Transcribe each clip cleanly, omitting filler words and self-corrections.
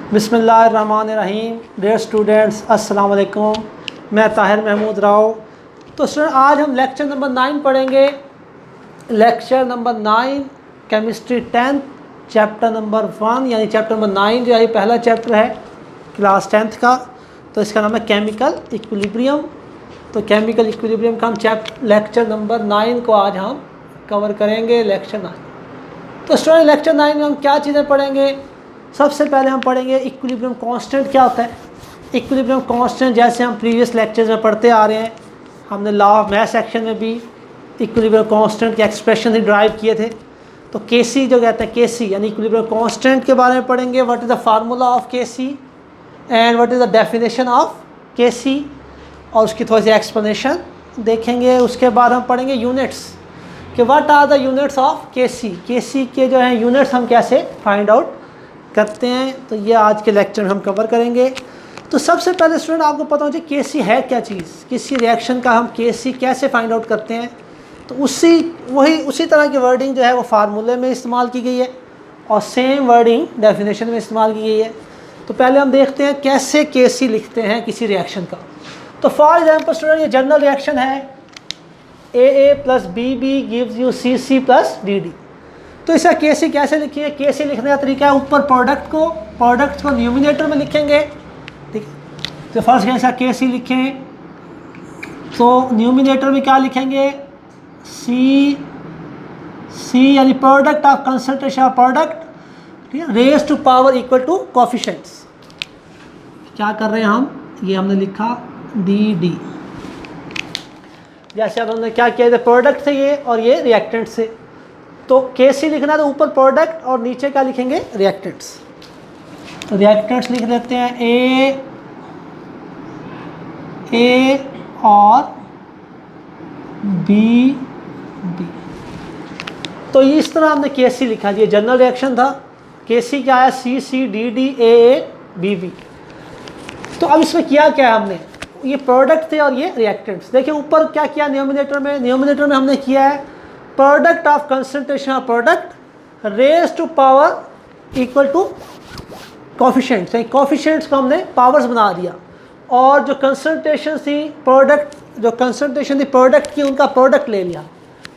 बिस्मिल्लाहिर्रहमानिर्रहीम। Dear students, अस्सलाम वालेकुम। मैं ताहिर महमूद राव। तो स्टूडेंट, आज हम लेक्चर नंबर 9 पढ़ेंगे। Lecture number 9 chemistry 10 chapter number 1, यानी चैप्टर नंबर 9 जो है पहला चैप्टर है क्लास 10th का। तो इसका नाम है केमिकल इक्विलिब्रियम। तो केमिकल इक्विलिब्रियम का हम लेक्चर नंबर 9 को आज हम कवर करेंगे, लेक्चर 9। तो स्टूडेंट, लेक्चर 9 में हम क्या चीज़ें पढ़ेंगे? सबसे पहले हम पढ़ेंगे इक्विलिब्रियम कांस्टेंट क्या होता है। इक्विलिब्रियम कांस्टेंट जैसे हम प्रीवियस लेक्चर्स में पढ़ते आ रहे हैं, हमने लॉ ऑफ मैथ सेक्शन में भी इक्विलिब्रियम कांस्टेंट के एक्सप्रेशन ही ड्राइव किए थे। तो केसी जो कहते हैं, केसी यानी इक्विलिब्रियम कांस्टेंट के बारे में पढ़ेंगे। What is the formula of Kc and what is the definition of Kc, और उसकी थोड़ी सी एक्सप्लेनेशन देखेंगे। उसके बाद हम पढ़ेंगे यूनिट्स कि what are the units of KC. KC के जो है यूनिट्स हम कैसे फाइंड आउट करते हैं। तो ये आज के लेक्चर में हम कवर करेंगे। तो सबसे पहले स्टूडेंट आपको पता होना चाहिए केसी है क्या चीज़, किसी रिएक्शन का हम केसी कैसे फाइंड आउट करते हैं। तो उसी तरह की वर्डिंग जो है वो फार्मूले में इस्तेमाल की गई है और सेम वर्डिंग डेफिनेशन में इस्तेमाल की गई है। तो पहले हम देखते हैं कैसे केसी लिखते हैं किसी रिएक्शन का। तो फॉर एग्जाम्पल स्टूडेंट, ये जनरल रिएक्शन है AA + BB gives you CC + DD। तो इसका केसी कैसे लिखिए? केसी लिखने का तरीका है, ऊपर प्रोडक्ट को न्यूमिनेटर में लिखेंगे, ठीक है। तो फर्स्ट इसका केसी लिखें तो न्यूमिनेटर में क्या लिखेंगे? C यानी product of concentration of product, ठीक है, raise to power equal to coefficients. क्या कर रहे हैं हम? ये हमने लिखा DD। जैसे अब हमने क्या किया, प्रोडक्ट थे ये और ये रिएक्टेंट से। तो केसी लिखना है तो ऊपर प्रोडक्ट और नीचे क्या लिखेंगे? रिएक्टेंट्स। तो रिएक्टेंट्स लिख देते हैं A और B। तो इस तरह हमने केसी लिखा। ये जनरल रिएक्शन था। केसी क्या आया? CCDD AA BB। तो अब इसमें किया क्या है हमने? ये प्रोडक्ट थे और ये रिएक्टेंट्स। देखिए ऊपर क्या किया न्यूमिनेटर में हमने किया है product of concentration of product raise to power equal to coefficients. Coefficients को हमने पावर्स बना दिया और जो कंसंट्रेशन थी प्रोडक्ट की, उनका प्रोडक्ट ले लिया।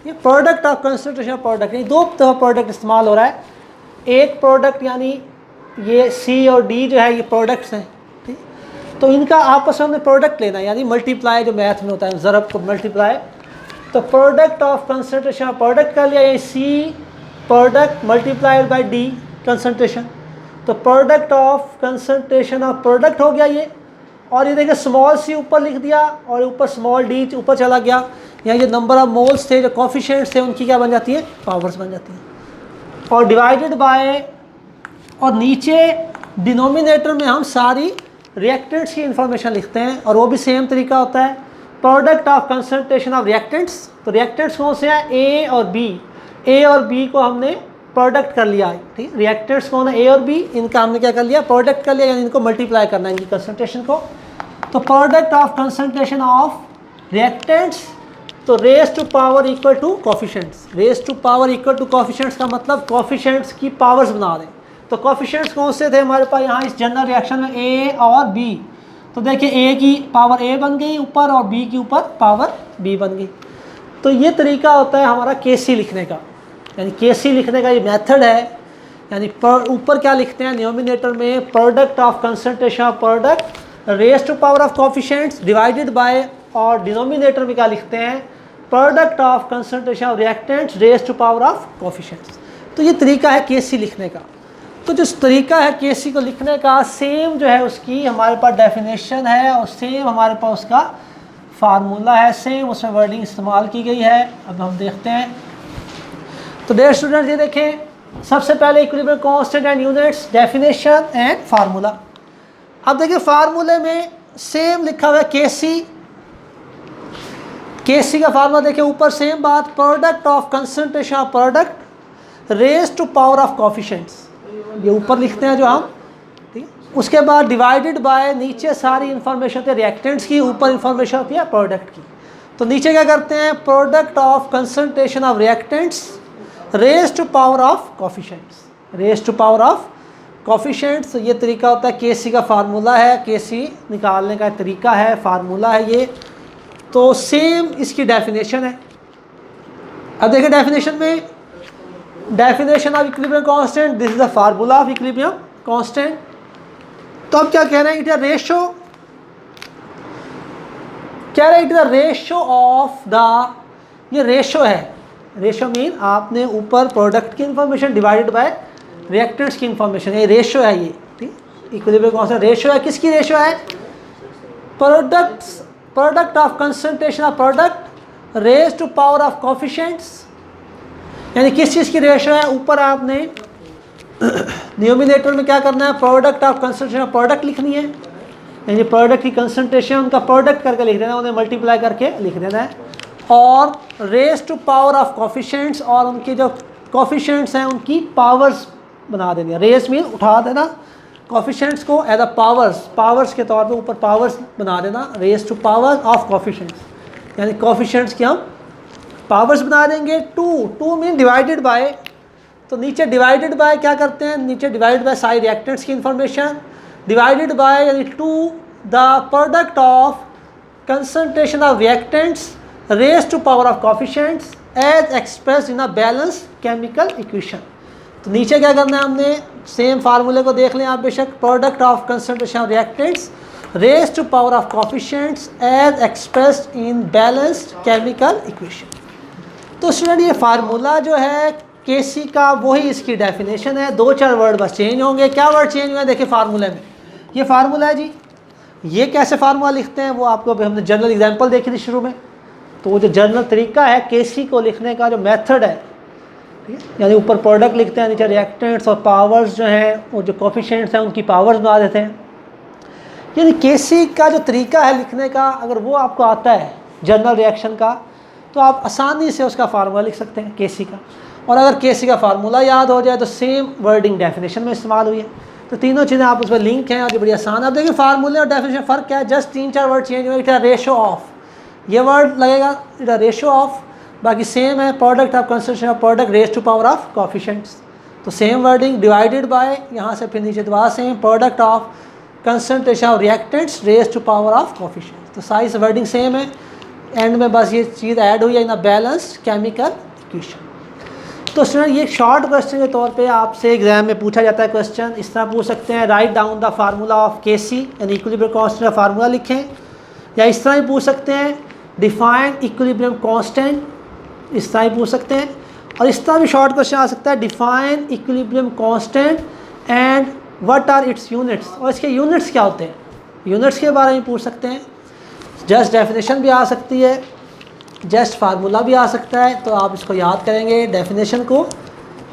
ये product of concentration of product, यानी दो दफ़ा प्रोडक्ट इस्तेमाल हो रहा है। एक प्रोडक्ट यानी ये C और D जो है ये प्रोडक्ट्स हैं, ठीक। तो इनका आपस में हमने प्रोडक्ट लेना है, यानी मल्टीप्लाई जो मैथ में होता है, ज़रब को मल्टीप्लाई। तो product of concentration of product कर लिया, ये C product multiplied by D concentration. तो product of concentration of product हो गया ये। और ये देखिए स्मॉल c ऊपर लिख दिया और ऊपर स्मॉल d ऊपर चला गया। यहाँ जो नंबर ऑफ मोल्स थे, जो कोफिशिएंट्स थे, उनकी क्या बन जाती है? पावर्स बन जाती हैं। और डिवाइडेड बाय, और नीचे डिनोमिनेटर में हम सारी रिएक्टेंट्स की इंफॉर्मेशन लिखते हैं और वो भी सेम तरीका होता है। Product of concentration of reactants. तो रिएक्टेंट्स कौन से हैं? A और B। A और B को हमने प्रोडक्ट कर लिया, ठीक। रिएक्टेंट्स कौन है? A और B। इनका हमने क्या कर लिया? प्रोडक्ट कर लिया, यानी इनको मल्टीप्लाई करना है इनकी कंसंट्रेशन को। तो product of concentration of reactants, तो raise to power equal to coefficients. Raise to power equal to coefficients का मतलब कोफिशिएंट्स की पावर्स बना दें। तो कोफिशिएंट्स कौन से थे हमारे पास यहाँ इस जनरल रिएक्शन में? A और B। तो देखिए A की पावर A बन गई ऊपर और B की ऊपर पावर B बन गई। तो ये तरीका होता है हमारा केसी लिखने का, यानी केसी लिखने का ये मेथड है। यानी ऊपर क्या लिखते हैं न्यूमिनेटर में? Product of concentration of product raise to power of coefficients divided by, और डिनोमिनेटर में क्या लिखते हैं? Product of concentration of reactants raise to power of coefficients. तो ये तरीका है केसी लिखने का। तो जो तरीका है केसी को लिखने का, सेम जो है उसकी हमारे पास डेफिनेशन है और सेम हमारे पास उसका फार्मूला है, सेम उसमें वर्डिंग इस्तेमाल की गई है। अब हम देखते हैं। तो डियर स्टूडेंट्स, ये देखें सबसे पहले equilibrium constant and units, definition and formula. अब देखिए फार्मूले में सेम लिखा हुआ है केसी। केसी का फार्मूला देखिए ऊपर सेम बात, product of concentration of product raise to power of coefficients, ये ऊपर लिखते हैं जो हम, ठीक है। उसके बाद डिवाइडेड बाय, नीचे सारी इंफॉर्मेशन होती है रिएक्टेंट्स की, ऊपर इंफॉर्मेशन होती है प्रोडक्ट की। तो नीचे क्या करते हैं? Product of concentration of reactants raise to power of coefficients, raise to power of coefficients, ये तरीका होता है KC का फार्मूला है, KC निकालने का तरीका है, फार्मूला है ये। तो सेम इसकी डेफिनेशन है। अब देखिए डेफिनेशन में, definition of equilibrium constant, this is the formula of equilibrium constant. तो अब क्या कह रहे हैं, इट इज रेशो, कह रहे हैं it is ratio of the, ये रेशो है, रेशो मीन आपने ऊपर प्रोडक्ट की इंफॉर्मेशन डिवाइडेड बाय रिएक्टेंट्स की इंफॉर्मेशन, ये रेशो है ये, ठीक। इक्विलिब्रियम कांस्टेंट रेशो है, किसकी रेशो है, product of concentration of product raise to power of coefficients, यानी किस चीज़ की रेशो है, ऊपर आपने न्यूमिनेटर में क्या करना है, product of concentration of product लिखनी है, यानी प्रोडक्ट की कंसंट्रेशन उनका प्रोडक्ट करके लिख देना, उन्हें मल्टीप्लाई करके लिख देना है, और raise to power of coefficients, और उनके जो कोफिशिएंट्स हैं उनकी पावर्स बना देनी है। रेज मीन उठा देना कोफिशिएंट्स को एज अ पावर्स के तौर पे ऊपर पावर्स बना देना, raise to power of coefficients, यानी कोफिशिएंट्स की हम पावर्स बना देंगे। टू मीन डिवाइडेड बाय, तो नीचे डिवाइडेड बाय क्या करते हैं, नीचे डिवाइडेड बाय सारी रिएक्टेंट्स की इंफॉर्मेशन, डिवाइडेड बाय यानी to the product of concentration of reactants raise to power of coefficients as expressed in a balance chemical equation. तो नीचे क्या करना है हमने, सेम फार्मूले को देख लें आप बेशक, product of concentration of reactants raise to power of coefficients as expressed in balanced chemical equation. तो स्टूडेंट ये फार्मूला जो है KC का, वही इसकी डेफिनेशन है, 2-4 वर्ड बस चेंज होंगे। क्या वर्ड चेंज हुए देखिए फार्मूले में, ये फार्मूला है जी, ये कैसे फार्मूला लिखते हैं वो आपको अभी हमने जनरल एग्जांपल देखी थी शुरू में। तो वो जो जनरल तरीका है KC को लिखने का, जो मेथड है, ठीक है, यानी ऊपर प्रोडक्ट लिखते हैं, नीचे रिएक्टेंट्स और पावर्स जो हैं, वो जो कोफिशिएंट्स हैं उनकी पावर्स बना देते हैं। यानी KC का जो तरीका है लिखने का, अगर वो आपको आता है जनरल रिएक्शन का, तो आप आसानी से उसका फार्मूला लिख सकते हैं KC का। और अगर KC का फार्मूला याद हो जाए तो सेम वर्डिंग डेफिनेशन में इस्तेमाल हुई है। तो तीनों चीज़ें आप उस पर लिंक हैं और ये बड़ी आसान है। अब देखिए फार्मूले और डेफिनेशन फ़र्क क्या है, जस्ट 3-4 वर्ड चेंज हुए। इट रेशो ऑफ, ये वर्ड लगेगा इट रेशो ऑफ, बाकी सेम है, product of concentration of product raise to power of coefficients, तो सेम वर्डिंग, डिवाइडेड बाय, यहाँ से फिर नीचे दोबारा same, product of concentration of reactants raise to power of coefficients, तो साइज वर्डिंग सेम है। एंड में बस ये चीज़ ऐड हुई है in a balanced chemical equation. तो स्टूडेंट ये शॉर्ट क्वेश्चन के तौर पे आपसे एग्जाम में पूछा जाता है क्वेश्चन, इस तरह पूछ सकते हैं, write down the formula of KC, यानी इक्विलिब्रियम कांस्टेंट का फार्मूला लिखें, या इस तरह ही पूछ सकते हैं, डिफाइन इक्विलिब्रियम कांस्टेंट, इस तरह ही पूछ सकते हैं। और इस तरह भी शॉर्ट क्वेश्चन आ सकता है, define equilibrium constant and what are its units, और इसके यूनिट्स क्या होते हैं, यूनिट्स के बारे में पूछ सकते हैं। जस्ट डेफिनेशन भी आ सकती है, जस्ट फार्मूला भी आ सकता है, तो आप इसको याद करेंगे, डेफिनेशन को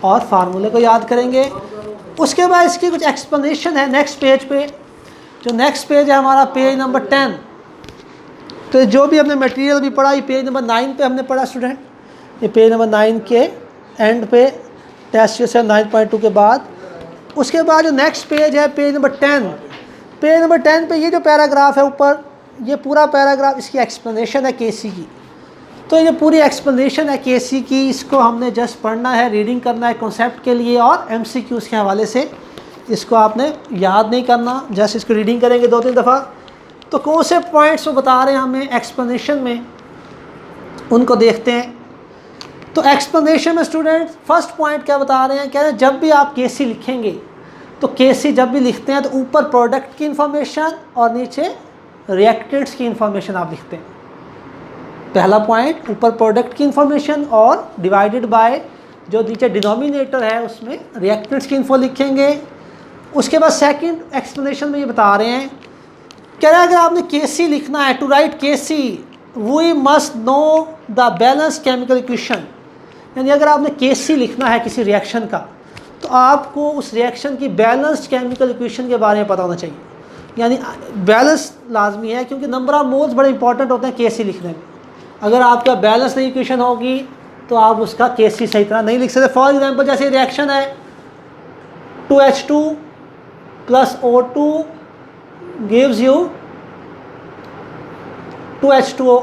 और फार्मूले को याद करेंगे। उसके बाद इसकी कुछ एक्सप्लेनेशन है नेक्स्ट पेज पे, जो नेक्स्ट पेज है हमारा पेज नंबर 10। तो जो भी हमने मटेरियल भी पढ़ा, ये पेज नंबर 9 पे हमने पढ़ा स्टूडेंट, ये पेज नंबर 9 के एंड पे, टेस्ट से 9.2 के बाद। उसके बाद जो नेक्स्ट पेज है पेज नंबर 10, पेज नंबर 10 पे ये जो पैराग्राफ है ऊपर, ये पूरा पैराग्राफ इसकी एक्सप्लेनेशन है KC की। तो ये पूरी एक्सप्लेनेशन है KC की, इसको हमने जस्ट पढ़ना है, रीडिंग करना है कॉन्सेप्ट के लिए, और MCQs के हवाले से इसको आपने याद नहीं करना, जस्ट इसको रीडिंग करेंगे 2-3 दफ़ा। तो कौन से पॉइंट्स वो बता रहे हैं हमें एक्सप्लेनेशन में, उनको देखते हैं। तो एक्सप्लेनेशन में स्टूडेंट फर्स्ट पॉइंट क्या बता रहे हैं, कह रहे हैं जब भी आप KC लिखेंगे, तो KC जब भी लिखते हैं तो ऊपर प्रोडक्ट की इंफॉर्मेशन और नीचे रिएक्टेंट्स की इंफॉर्मेशन आप लिखते हैं। पहला पॉइंट, ऊपर प्रोडक्ट की इंफॉर्मेशन और डिवाइडेड बाय जो नीचे डिनोमिनेटर है उसमें रिएक्टेंट्स की इन्फो लिखेंगे। उसके बाद सेकंड एक्सप्लेनेशन में ये बता रहे हैं, कह रहे हैं अगर आपने KC लिखना है, to write KC we must know the balance chemical equation, यानी अगर आपने KC लिखना है किसी रिएक्शन का, तो आपको उस रिएक्शन की बैलेंस्ड केमिकल इक्वेशन के बारे में पता होना चाहिए, यानी बैलेंस लाजमी है, क्योंकि नंबर ऑफ मोल्स बड़े इंपॉर्टेंट होते हैं KC लिखने में। अगर आपका बैलेंस नहीं इक्वेशन होगी तो आप उसका KC सही तरह नहीं लिख सकते। फॉर एग्जांपल जैसे रिएक्शन है 2H2 + O2 gives you 2H2O,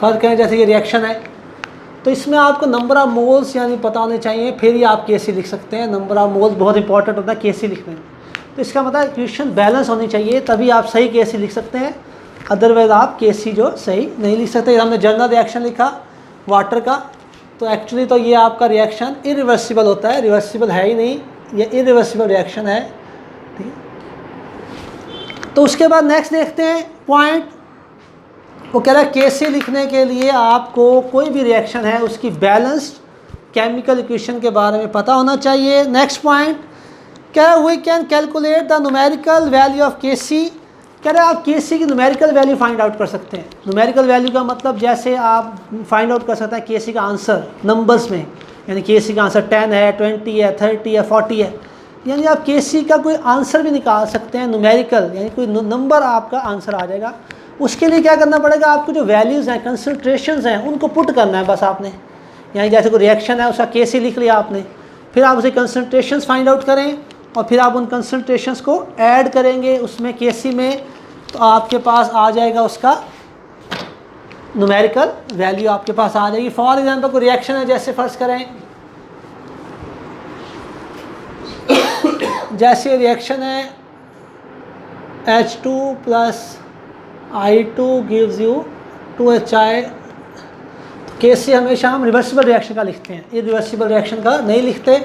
फर्क है, जैसे ये रिएक्शन है तो इसमें आपको नंबर ऑफ मोल्स यानी पता होने चाहिए, फिर ही आप केसी लिख सकते हैं। नंबर ऑफ मोल्स बहुत इंपॉर्टेंट होता है केसी लिखने में। तो इसका मतलब इक्वेशन बैलेंस होनी चाहिए, तभी आप सही केसी लिख सकते हैं, अदरवाइज आप केसी जो सही नहीं लिख सकते। हमने जनरल रिएक्शन लिखा वाटर का, तो एक्चुअली तो ये आपका रिएक्शन इरिवर्सिबल होता है, रिवर्सिबल है ही नहीं, ये इरिवर्सिबल रिएक्शन है, ठीक है। तो उसके बाद नेक्स्ट देखते हैं पॉइंट, वो कह रहा है केसी लिखने के लिए आपको कोई भी रिएक्शन है उसकी बैलेंस्ड केमिकल इक्वेशन के बारे में पता होना चाहिए। नेक्स्ट पॉइंट क्या, we can calculate the numerical value of Kc. कह रहे हैं आप केसी की न्यूमेरिकल वैल्यू फाइंड आउट कर सकते हैं। न्यूमेरिकल वैल्यू का मतलब जैसे आप फाइंड आउट कर सकते हैं केसी का आंसर नंबर्स में, यानी केसी का आंसर 10 है, 20 है, 30 है, 40 है, यानी आप केसी का कोई आंसर भी निकाल सकते हैं न्यूमेरिकल, यानी कोई नंबर आपका आंसर आ जाएगा। उसके लिए क्या करना पड़ेगा, आपको जो वैल्यूज़ हैं, कंसनट्रेशंस हैं, उनको पुट करना है बस आपने। यानी जैसे कोई रिएक्शन है उसका केसी लिख लिया आपने, फिर आप उसे कंसनट्रेशंस फाइंड आउट करें और फिर आप उन कंसनट्रेशंस को ऐड करेंगे उसमें केसी में, तो आपके पास आ जाएगा उसका न्यूमेरिकल वैल्यू आपके पास आ जाएगी। फॉर एग्जांपल कोई रिएक्शन है, जैसे फर्ज करें जैसे रिएक्शन है H2 + I2 gives you 2HI। तो केसी हमेशा हम रिवर्सिबल रिएक्शन का लिखते हैं, इरिवर्सिबल रिएक्शन का नहीं लिखते।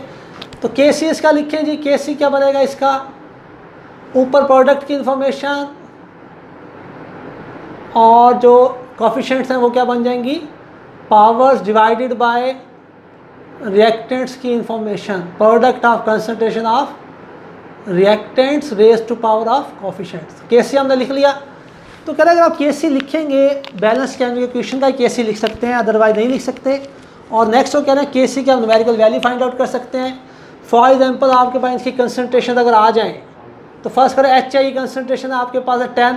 तो केसी इसका लिखें जी, केसी क्या बनेगा इसका, ऊपर प्रोडक्ट की इंफॉर्मेशन और जो कोफिशिएंट्स हैं वो क्या बन जाएंगी, पावर्स डिवाइडेड बाय रिएक्टेंट्स की information, product of concentration of reactants raise to power of coefficients. Kc हमने लिख लिया। तो कह रहे अगर आप केसी लिखेंगे बैलेंस केमिकल इक्वेशन का केसी लिख सकते हैं, अदरवाइज नहीं लिख सकते। और नेक्स्ट वो कह रहे हैं केसी के आप न्यूमेरिकल वैल्यू फाइंड आउट कर सकते हैं। फॉर एग्जांपल आपके पास इसकी कंसंट्रेशन अगर आ जाए, तो फर्स्ट करें HI कंसंट्रेशन आपके पास है 10,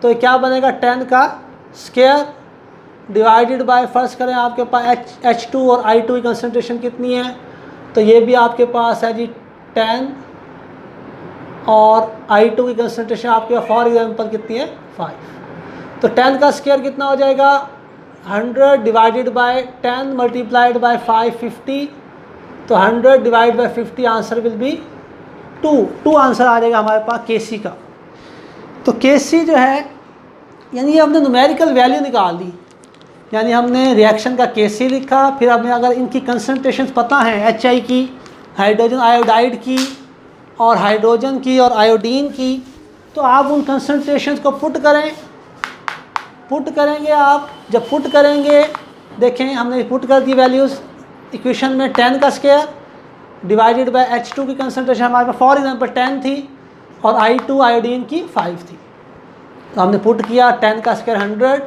तो ये क्या बनेगा 10 का स्क्वायर डिवाइडेड बाय, फर्स्ट करें आपके पास H2 और I2 की कंसंट्रेशन कितनी है, तो ये भी आपके पास है जी 10 और I2 की कंसंट्रेशन आपके पास फॉर एग्जांपल कितनी है 5। तो 10 का स्क्वायर कितना हो जाएगा 100 डिवाइडेड बाय 10 मल्टीप्लाइड बाय 5 50, तो 100 divide by 50 answer will be 2 answer आ जाएगा हमारे पास केसी का। तो केसी जो है यानी ये हमने न्यूमेरिकल वैल्यू निकाल दी, यानी हमने रिएक्शन का केसी लिखा, फिर हमें अगर इनकी कंसंट्रेशन पता है HI की, हाइड्रोजन आयोडाइड की और हाइड्रोजन की और आयोडीन की, तो आप उन कंसंट्रेशंस को पुट करेंगे आप। जब पुट करेंगे, देखें हमने पुट कर दी वैल्यूज़ इक्वेशन में, 10 का स्क्वायर डिवाइडेड बाय H2 की कंसंट्रेशन हमारे पास फॉर एग्जांपल 10 थी और I2 आयोडीन की 5 थी, तो हमने पुट किया 10 का स्क्वायर 100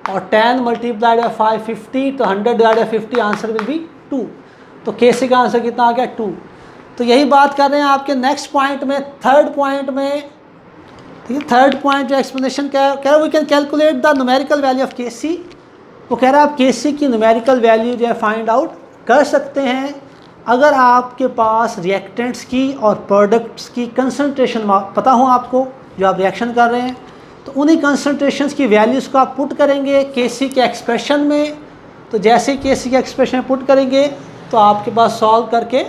और 10 मल्टीप्लाइड बाय 5 50, तो 100 divide by 50 answer will be 2। तो केसी का आंसर कितना आ गया 2। तो यही बात कर रहे हैं आपके नेक्स्ट पॉइंट में, थर्ड पॉइंट में, ठीक है। थर्ड पॉइंट जो एक्सप्लेनेशन कह रहा है we can calculate the numerical value of Kc. वो कह रहा है आप केसी की न्यूमेरिकल वैल्यू जो है फाइंड आउट कर सकते हैं अगर आपके पास रिएक्टेंट्स की और प्रोडक्ट्स की कंसंट्रेशन पता हो आपको, जो आप रिएक्शन कर रहे हैं, तो उन्हीं कंसंट्रेशंस की वैल्यूज़ को आप पुट करेंगे केसी के एक्सप्रेशन में। तो जैसे केसी के एक्सप्रेशन पुट करेंगे तो आपके पास सॉल्व करके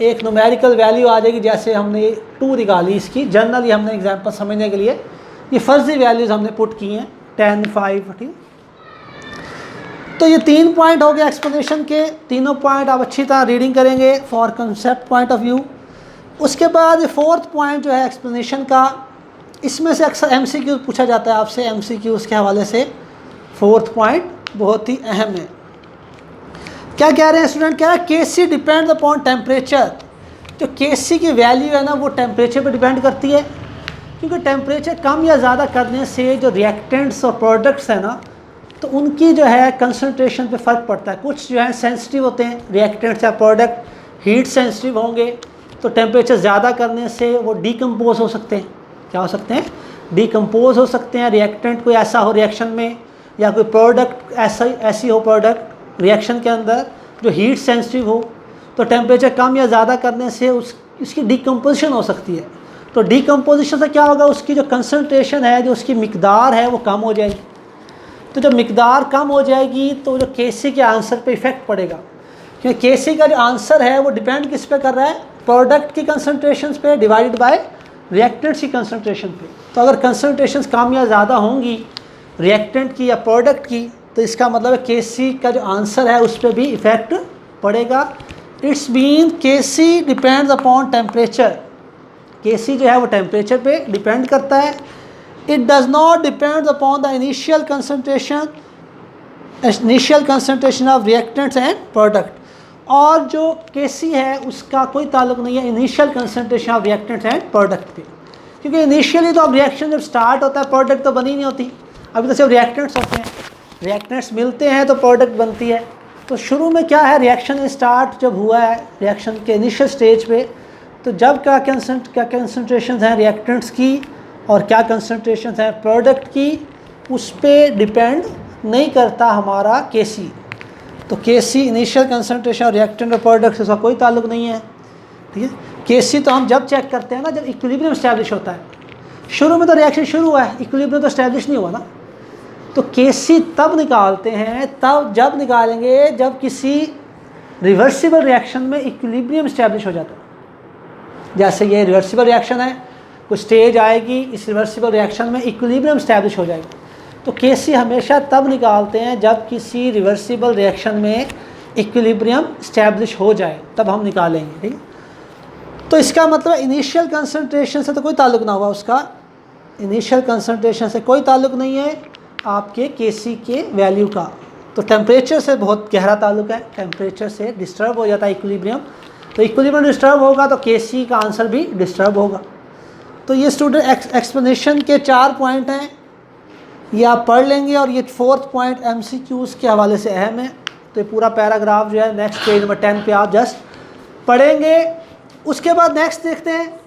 एक न्यूमेरिकल वैल्यू आ जाएगी। जैसे हमने 2 निकाली इसकी, जनरली हमने एग्जांपल समझने के लिए ये फर्जी वैल्यूज़ हमने पुट की हैं 10 5, ठीक। तो ये 3 पॉइंट हो गए एक्सप्लेनेशन के, तीनों पॉइंट आप अच्छी तरह रीडिंग करेंगे for concept point of view. उसके बाद 4th पॉइंट जो है एक्सप्लेनेशन का, इसमें से अक्सर MCQ पूछा जाता है आपसे, MCQ के हवाले से 4th पॉइंट बहुत ही अहम है। क्या कह रहे हैं स्टूडेंट, कह रहे हैं केसी डिपेंड अपॉन टेम्परेचर। जो केसी की वैल्यू है ना वो टेम्परेचर पर डिपेंड करती है, क्योंकि टेम्परेचर कम या ज़्यादा करने से जो रिएक्टेंट्स और प्रोडक्ट्स हैं ना, तो उनकी जो है कंसंट्रेशन पे फ़र्क पड़ता है। कुछ जो है सेंसिटिव होते हैं रिएक्टेंट्स या प्रोडक्ट, हीट सेंसिटिव होंगे, तो टेम्परेचर ज़्यादा करने से वो डिकम्पोज हो सकते हैं। क्या हो सकते हैं, डिकम्पोज हो सकते हैं। रिएक्टेंट कोई ऐसा हो रिएक्शन में, या कोई प्रोडक्ट ऐसी हो प्रोडक्ट रिएक्शन के अंदर जो हीट सेंसिटिव हो, तो टेम्परेचर कम या ज़्यादा करने से उसकी डिकम्पोजिशन हो सकती है। तो डिकम्पोजिशन से क्या होगा, उसकी जो कंसंट्रेशन है, जो उसकी मिकदार है वो कम हो जाएगी। तो जब मिकदार कम हो जाएगी तो जो केसी के आंसर पे इफ़ेक्ट पड़ेगा, क्योंकि केसी का जो आंसर है वो डिपेंड किस पे कर रहा है, प्रोडक्ट की कंसनट्रेशन पे डिवाइडेड बाय रिएक्टेंट्स की कंसनट्रेशन पे। तो अगर कंसनट्रेशंस कम या ज़्यादा होंगी रिएक्टेंट की या प्रोडक्ट की, तो इसका मतलब है केसी का जो आंसर है उस पर भी इफ़ेक्ट पड़ेगा। It's mean Kc depends upon temperature, Kc जो है वो टेम्परेचर पे डिपेंड करता है। It does not depend upon the initial concentration of reactants and product. और जो केसी है उसका कोई ताल्लुक नहीं है initial concentration of reactants and product पे, क्योंकि इनिशियली तो अब रिएक्शन जब स्टार्ट होता है प्रोडक्ट तो बनी नहीं होती, अभी तो सिर्फ रिएक्टेंट्स होते हैं, रिएक्टेंट्स मिलते हैं तो प्रोडक्ट बनती है। तो शुरू में क्या है, रिएक्शन स्टार्ट जब हुआ है रिएक्शन के इनिशियल स्टेज पे, तो जब क्या कंसनट्रेशन हैं रिएक्टेंट्स की और क्या कंसनट्रेशन हैं प्रोडक्ट की, उस पर डिपेंड नहीं करता हमारा केसी। तो केसी इनिशियल कंसनट्रेशन और रिएक्टेंट और प्रोडक्ट से उसका कोई ताल्लुक नहीं है, ठीक है। केसी तो हम जब चेक करते हैं ना, जब इक्विलिब्रियम स्टैब्लिश होता है, शुरू में तो रिएक्शन शुरू हुआ है, इक्विलिब्रियम तो स्टैब्लिश नहीं हुआ ना, तो केसी तब निकालते हैं, तब जब निकालेंगे जब किसी रिवर्सिबल रिएक्शन में इक्विलिब्रियम स्टैब्लिश हो जाता है। जैसे ये रिवर्सिबल रिएक्शन है, कुछ स्टेज आएगी, इस रिवर्सिबल रिएक्शन में इक्विलिब्रियम स्टैब्लिश हो जाएगा, तो केसी हमेशा तब निकालते हैं जब किसी रिवर्सिबल रिएक्शन में इक्विलिब्रियम स्टैब्लिश हो जाए, तब हम निकालेंगे, ठीक है। तो इसका मतलब इनिशियल कंसनट्रेशन से तो कोई ताल्लुक ना हुआ, उसका इनिशियल कंसनट्रेशन से कोई ताल्लुक नहीं है आपके केसी के वैल्यू का। तो टेम्परेचर से बहुत गहरा ताल्लुक है, टेम्परेचर से डिस्टर्ब हो जाता है इक्विलिब्रियम, तो इक्विलिब्रियम डिस्टर्ब होगा तो केसी का आंसर भी डिस्टर्ब होगा। तो ये स्टूडेंट एक्सप्लेनेशन के 4 पॉइंट हैं, ये आप पढ़ लेंगे, और ये 4th पॉइंट MCQs के हवाले से अहम है। तो ये पूरा पैराग्राफ जो है नेक्स्ट पेज नंबर 10 पे आप जस्ट पढ़ेंगे। उसके बाद नेक्स्ट देखते हैं,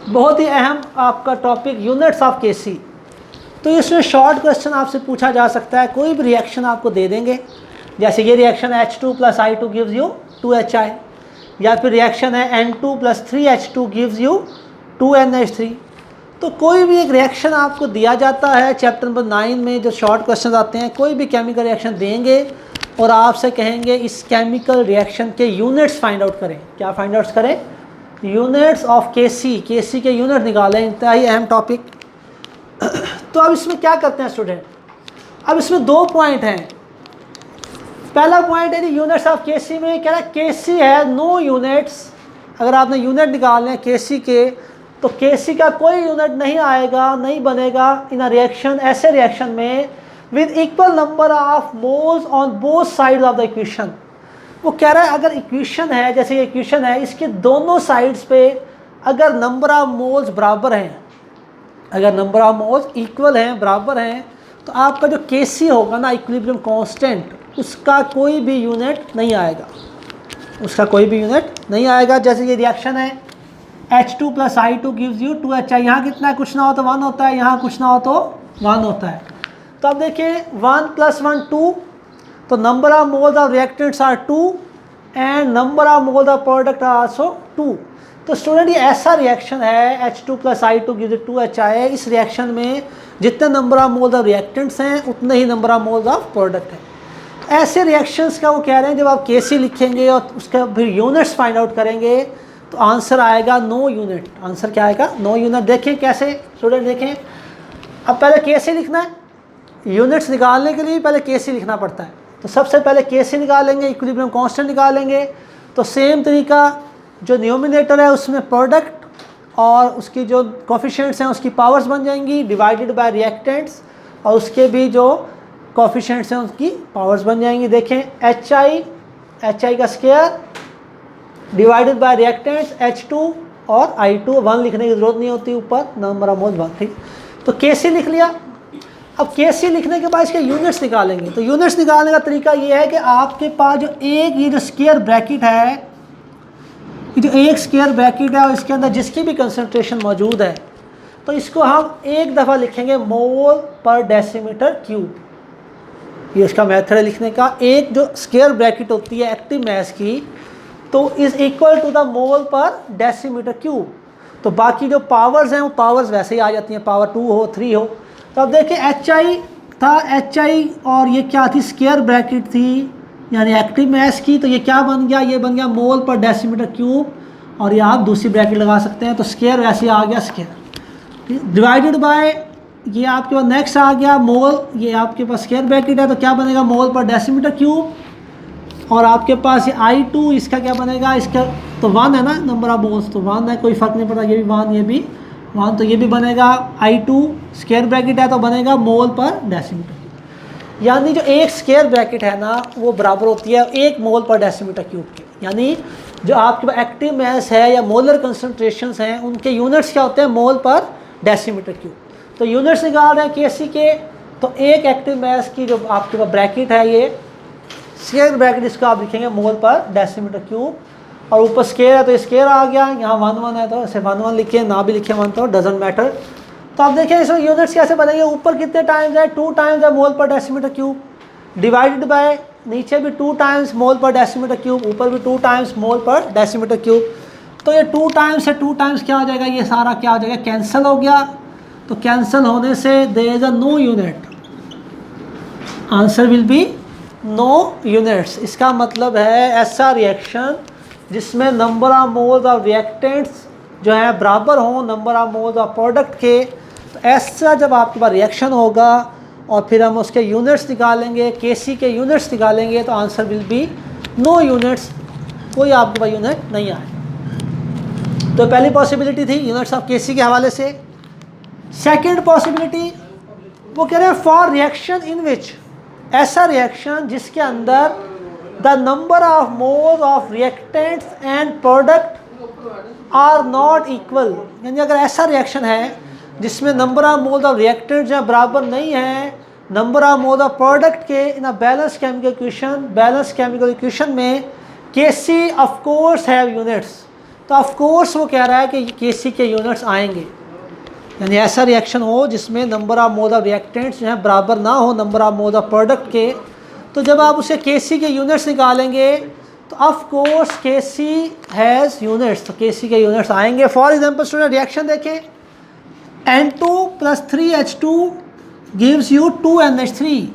बहुत ही अहम आपका टॉपिक यूनिट्स ऑफ केसी। तो इसमें शॉर्ट क्वेश्चन आपसे पूछा जा सकता है, कोई भी रिएक्शन आपको दे देंगे, जैसे ये reaction H2 + I2 gives you 2HI, या फिर रिएक्शन है N2 + 3H2 gives you 2NH3। तो कोई भी एक रिएक्शन आपको दिया जाता है चैप्टर नंबर 9 में, जो शॉर्ट क्वेश्चन आते हैं, कोई भी केमिकल रिएक्शन देंगे और आपसे कहेंगे इस केमिकल रिएक्शन के यूनिट्स फाइंड आउट करें। क्या फाइंड आउट करें? यूनिट्स ऑफ केसी, केसी के यूनिट निकालें। इंतहाई अहम टॉपिक। तो अब इसमें क्या करते हैं स्टूडेंट, अब इसमें 2 पॉइंट हैं। पहला पॉइंट है यूनिट्स ऑफ केसी में, कह रहा है केसी है नो यूनिट्स। अगर आपने यूनिट निकालने हैं केसी के, तो केसी का कोई यूनिट नहीं आएगा, नहीं बनेगा इन अ रिएक्शन, ऐसे रिएक्शन में with equal number of moles on both sides of the equation. वो कह रहा है अगर इक्वेशन है, जैसे ये इक्वेशन है, इसके दोनों साइड्स पे अगर नंबर ऑफ मोल्स बराबर हैं, अगर नंबर ऑफ मोल्स इक्वल हैं, बराबर हैं, तो आपका जो केसी होगा ना, इक्विलिब्रियम कांस्टेंट, उसका कोई भी यूनिट नहीं आएगा, उसका कोई भी यूनिट नहीं आएगा। जैसे ये रिएक्शन है H2 + I2 gives you 2HI, यहाँ कितना है, कुछ ना हो तो 1 होता है, यहाँ कुछ ना हो तो 1 होता है। तो अब देखिए 1 + 1 2, तो number of moles of reactants are 2 and number of moles of product are also 2। तो स्टूडेंट ये ऐसा रिएक्शन है H2 + I2 gives you 2HI, इस रिएक्शन में जितने number of moles of reactants हैं उतने ही number of moles of product हैं। ऐसे रिएक्शंस का वो कह रहे हैं जब आप केसी लिखेंगे और उसका फिर यूनिट्स फाइंड आउट करेंगे तो आंसर आएगा नो यूनिट। आंसर क्या आएगा? No unit. देखें कैसे स्टूडेंट, देखें, अब पहले केसी लिखना है, यूनिट्स निकालने के लिए पहले केसी लिखना पड़ता है। तो सबसे पहले केसी निकालेंगे, इक्विलिब्रियम कांस्टेंट निकालेंगे। तो सेम तरीका, जो न्यूमिनेटर है उसमें प्रोडक्ट और उसकी जो कोफिशिएंट्स हैं उसकी पावर्स बन जाएंगी डिवाइडेड बाय रिएक्टेंट्स, और उसके भी जो कोफिशिएंट्स हैं उसकी पावर्स बन जाएंगी। देखें HI का square divided by reactants H2 और I2, 1 लिखने की ज़रूरत नहीं होती, ऊपर नंबर ऑफ मोल्स 1, ठीक। तो केसी लिख लिया। अब केसी लिखने के बाद इसके यूनिट्स निकालेंगे। तो यूनिट्स निकालने का तरीका ये है कि आपके पास जो एक ये जो स्क्वायर ब्रैकेट है, ये जो एक स्क्वायर ब्रैकेट है और इसके अंदर जिसकी भी कंसंट्रेशन मौजूद है, तो इसको हम एक दफ़ा लिखेंगे मोल पर डेसीमीटर क्यूब। ये इसका मेथड है लिखने का। एक जो स्क्वायर ब्रैकेट होती है एक्टिव मास की, तो is equal to the mole per decimetre cube. तो बाकी जो पावर्स हैं वो पावर्स वैसे ही आ जाती हैं, पावर 2 हो 3 हो। तो अब देखिए HI था HI और ये क्या थी, स्क्वायर ब्रैकेट थी यानी एक्टिव मास की, तो ये क्या बन गया, ये बन गया मोल पर डेसीमीटर क्यूब, और ये आप दूसरी ब्रैकेट लगा सकते हैं, तो स्क्वायर वैसे आ गया स्क्वायर, डिवाइडेड बाय ये आपके पास नेक्स्ट आ गया मोल, ये आपके पास स्क्वायर ब्रैकेट है तो क्या बनेगा मोल पर डेसीमीटर क्यूब, और आपके पास ये I2 इसका क्या बनेगा, इसका तो 1 है ना नंबर ऑफ मोल्स, तो 1 है, कोई फ़र्क नहीं पड़ता, ये भी 1 ये भी 1, तो ये भी बनेगा I2 स्क्वायर ब्रैकेट है तो बनेगा मोल पर डेसीमीटर, यानी जो एक स्क्वायर ब्रैकेट है ना वो बराबर होती है 1 मोल पर डेसीमीटर क्यूब के, यानी जो आपके पास एक्टिव मास है या मोलर कंसनट्रेशंस हैं उनके यूनिट्स क्या होते हैं, मोल पर डेसीमीटर क्यूब। तो यूनिट्स निकाल रहे हैं केसी के, तो एक एक्टिव मास की जो आपके पास ब्रैकेट है ये स्क्वायर ब्रैकेट, इसको आप लिखेंगे मोल पर डेसीमीटर क्यूब, और ऊपर स्क्वायर है तो स्क्वायर आ गया, यहाँ 1 है तो ऐसे 1 लिखे, ना भी लिखे 1 तो डजेंट मैटर। तो आप देखें इसमें यूनिट्स कैसे बनेंगे, ऊपर कितने टाइम्स है, 2 टाइम्स है मोल per decimetre cube, divided by नीचे भी 2 टाइम्स मोल पर डेसीमीटर क्यूब, ऊपर भी 2 टाइम्स मोल पर डेसीमीटर क्यूब, तो ये 2 टाइम्स से 2 टाइम्स क्या हो जाएगा, ये सारा क्या हो जाएगा, कैंसिल हो गया, तो कैंसिल होने से there is a no unit, answer will be no units. इसका मतलब है ऐसा रिएक्शन जिसमें number of moles of reactants जो है बराबर हों number of moles of product के, तो ऐसा जब आपके पास रिएक्शन होगा और फिर हम उसके यूनिट्स निकालेंगे, केसी के यूनिट्स निकालेंगे, तो answer will be no units, कोई आपके पास यूनिट नहीं आए। तो पहली पॉसिबिलिटी थी यूनिट्स ऑफ केसी के हवाले से। सेकेंड पॉसिबिलिटी वो कह रहे हैं फॉर रिएक्शन इन विच, ऐसा रिएक्शन जिसके अंदर the number of moles of reactants and product are not equal, यानी अगर ऐसा रिएक्शन है जिसमें number of moles of reactants जो ब्राबर नहीं है number of moles of product के in a balance chemical equation, balance chemical equation में Kc of course have units, तो ऑफ कोर्स वो कह रहा है कि केसी के यूनिट्स आएंगे, यानी ऐसा रिएक्शन हो जिसमें number of moles of reactants जो है बराबर ना हो number of moles of product के, तो जब आप उसे केसी के यूनिट्स निकालेंगे तो of course KC has units, तो केसी के यूनिट्स आएंगे। फॉर एग्जांपल स्टूडेंट रिएक्शन देखें, N2 + 3H2 gives you 2NH3,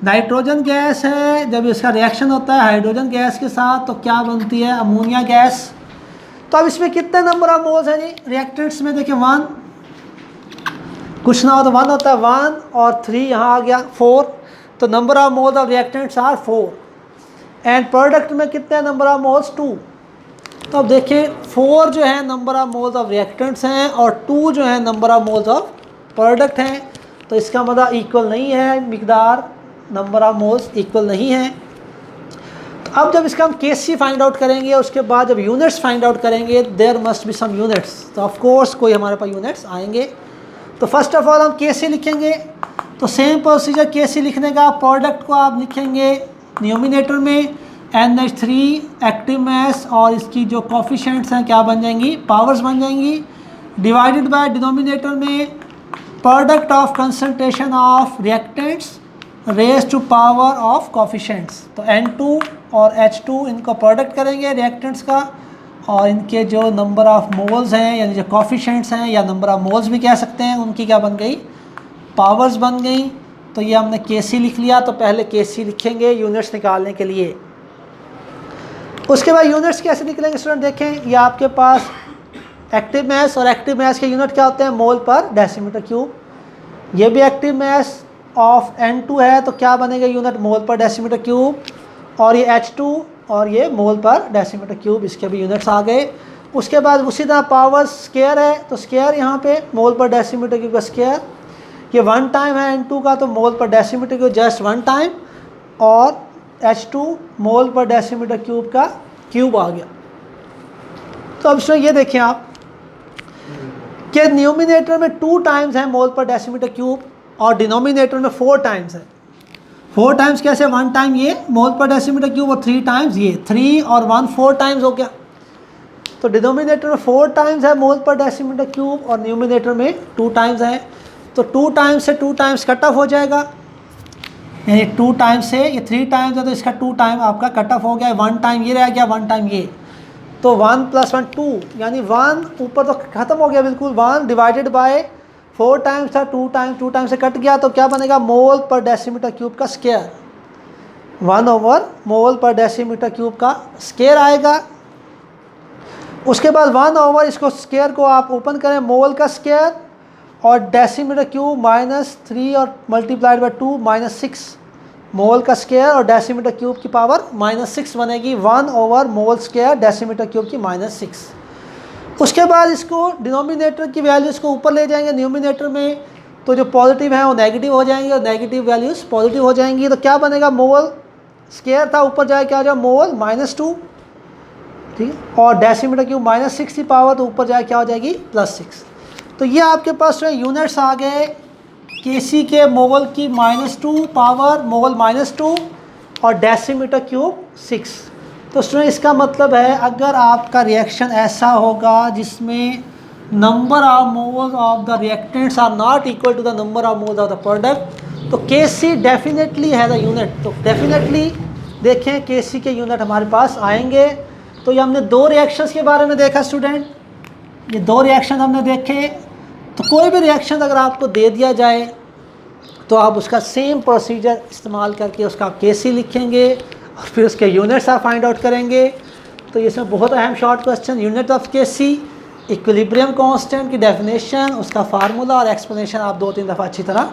nitrogen gas है, जब इसका रिएक्शन होता है हाइड्रोजन गैस के साथ तो क्या बनती है, अमोनिया गैस। तो अब इसमें कितने नंबर ऑफ मोल्स हैं जी, रिएक्टेंट्स में देखिए 1, कुछ ना हो तो 1 होता है, 1 और 3 यहाँ आ गया 4, तो number of moles of reactants are 4, and product में कितने नंबर ऑफ मोल्स 2। तो अब देखिए 4 जो है number of moles of reactants हैं और 2 जो है number of moles of product हैं, तो इसका मतलब इक्वल नहीं है, मिकदार नंबर ऑफ मोल्स इक्वल नहीं है। तो अब जब इसका हम केसी फाइंड आउट करेंगे उसके बाद जब यूनिट्स फाइंड आउट करेंगे there must be some units, तो ऑफ कोर्स कोई हमारे पास यूनिट्स आएंगे। तो फर्स्ट ऑफ ऑल हम केसी लिखेंगे, तो सेम प्रोसीजर केसी लिखने का, प्रोडक्ट को आप लिखेंगे न्यूमिनेटर में NH3 एक्टिव मास और इसकी जो कोफिशिएंट्स हैं क्या बन जाएंगी, पावर्स बन जाएंगी, डिवाइडेड बाय डिनोमिनेटर में product of concentration of reactants raise to power of coefficients, तो N2 और H2 इनको प्रोडक्ट करेंगे रिएक्टेंट्स का, और इनके जो नंबर ऑफ मोल्स हैं यानी जो कोफिशिएंट्स हैं या नंबर ऑफ मोल्स भी कह सकते हैं, उनकी क्या बन गई, पावर्स बन गई। तो ये हमने केसी लिख लिया, तो पहले केसी लिखेंगे यूनिट्स निकालने के लिए। उसके बाद यूनिट्स कैसे निकलेंगे स्टूडेंट देखें, ये आपके पास एक्टिव मास, और एक्टिव मास के यूनिट क्या होते हैं, मोल पर डेसीमीटर क्यूब। ये भी एक्टिव मास ऑफ N2 है तो क्या बनेगा यूनिट, मोल पर डेसीमीटर क्यूब, और ये H2 और ये मोल पर डेसीमीटर क्यूब, इसके भी यूनिट्स आ गए। उसके बाद उसी तरह पावर स्क्वायर है, तो स्क्वायर यहाँ पे मोल पर डेसीमीटर क्यूब का स्क्वायर, ये 1 टाइम है N2 का तो मोल per decimetre cube just 1 time, और H2 मोल पर डेसीमीटर क्यूब का क्यूब आ गया। तो अब इसमें ये देखें आप कि न्यूमिनेटर में 2 टाइम्स है मोल पर डेसीमीटर क्यूब और डिनोमिनेटर में 4 टाइम्स है। 4 टाइम्स कैसे, 1 टाइम ये मोल पर डेसीमीटर क्यूब और 3 टाइम्स ये, 3 और 1 4 टाइम्स हो गया। तो डिनोमिनेटर में 4 टाइम्स है मोल पर डेसीमीटर क्यूब और न्यूमिनेटर में 2 टाइम्स है, तो 2 टाइम्स से 2 टाइम्स कट ऑफ हो जाएगा, यानी 2 टाइम्स से ये 3 टाइम्स है तो इसका 2 टाइम आपका कट ऑफ हो गया, 1 टाइम ये रह गया, 1 टाइम ये, तो 1 + 1 2, यानी 1 ऊपर तो ख़त्म हो गया बिल्कुल, 1 डिवाइडेड बाय 4 टाइम्स था, 2 टाइम्स से कट गया, तो क्या बनेगा, मोल पर डेसीमीटर क्यूब का स्क्वायर, 1 ओवर मोल पर डेसीमीटर क्यूब का स्क्वायर आएगा। उसके बाद 1 ओवर इसको स्क्वायर को आप ओपन करें, मोल का स्क्वायर और डेसीमीटर क्यूब -3 और मल्टीप्लाइड बाय 2 -6, मोल का स्क्वायर और डेसीमीटर क्यूब की पावर -6 बनेगी, 1 over mole square decimetre cube की -6। उसके बाद इसको डिनोमिनेटर की वैल्यूज़ को ऊपर ले जाएंगे, न्यूमिनेटर में तो जो पॉजिटिव हैं वो नेगेटिव हो जाएंगे और नेगेटिव वैल्यूज़ पॉजिटिव हो जाएंगी। तो क्या बनेगा, मोल स्क्वायर था, ऊपर जाए क्या हो जाए, मोल -2, ठीक है, और डेसीमीटर क्यूब -6 की पावर, तो ऊपर जाए क्या हो जाएगी, +6। तो ये आपके पास जो है यूनिट्स आ गए केसी के मोल की -2 पावर, मोल -2 और डेसीमीटर क्यूब 6। तो स्टूडेंट इसका मतलब है अगर आपका रिएक्शन ऐसा होगा जिसमें number of moles of the reactants are not equal to the number of moles of the product, तो केसी डेफिनेटली है द यूनिट। तो डेफिनेटली देखें केसी के यूनिट हमारे पास आएंगे। तो ये हमने 2 रिएक्शंस के बारे में देखा स्टूडेंट, ये 2 रिएक्शन हमने देखे। तो कोई भी रिएक्शन अगर आपको दे दिया जाए तो आप उसका सेम प्रोसीजर इस्तेमाल करके उसका आप केसी लिखेंगे और फिर उसके यूनिट्स आप फाइंड आउट करेंगे। तो ये सब बहुत अहम short question, unit of KC, equilibrium constant की डेफिनेशन, उसका फार्मूला और एक्सप्लेनेशन आप 2-3 दफ़ा अच्छी तरह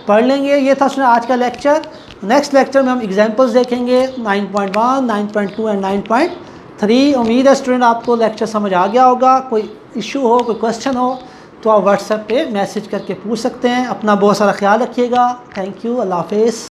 पढ़ लेंगे। ये था स्टूडेंट आज का लेक्चर। नेक्स्ट लेक्चर में हम एग्जांपल्स देखेंगे 9.1, 9.2 एंड 9.3। उम्मीद है स्टूडेंट आपको लेक्चर समझ आ गया होगा। कोई इशू हो, कोई क्वेश्चन हो तो आप व्हाट्सएप पे मैसेज करके पूछ सकते हैं। अपना बहुत सारा ख्याल रखिएगा। थैंक यू, अल्लाह हाफिज़।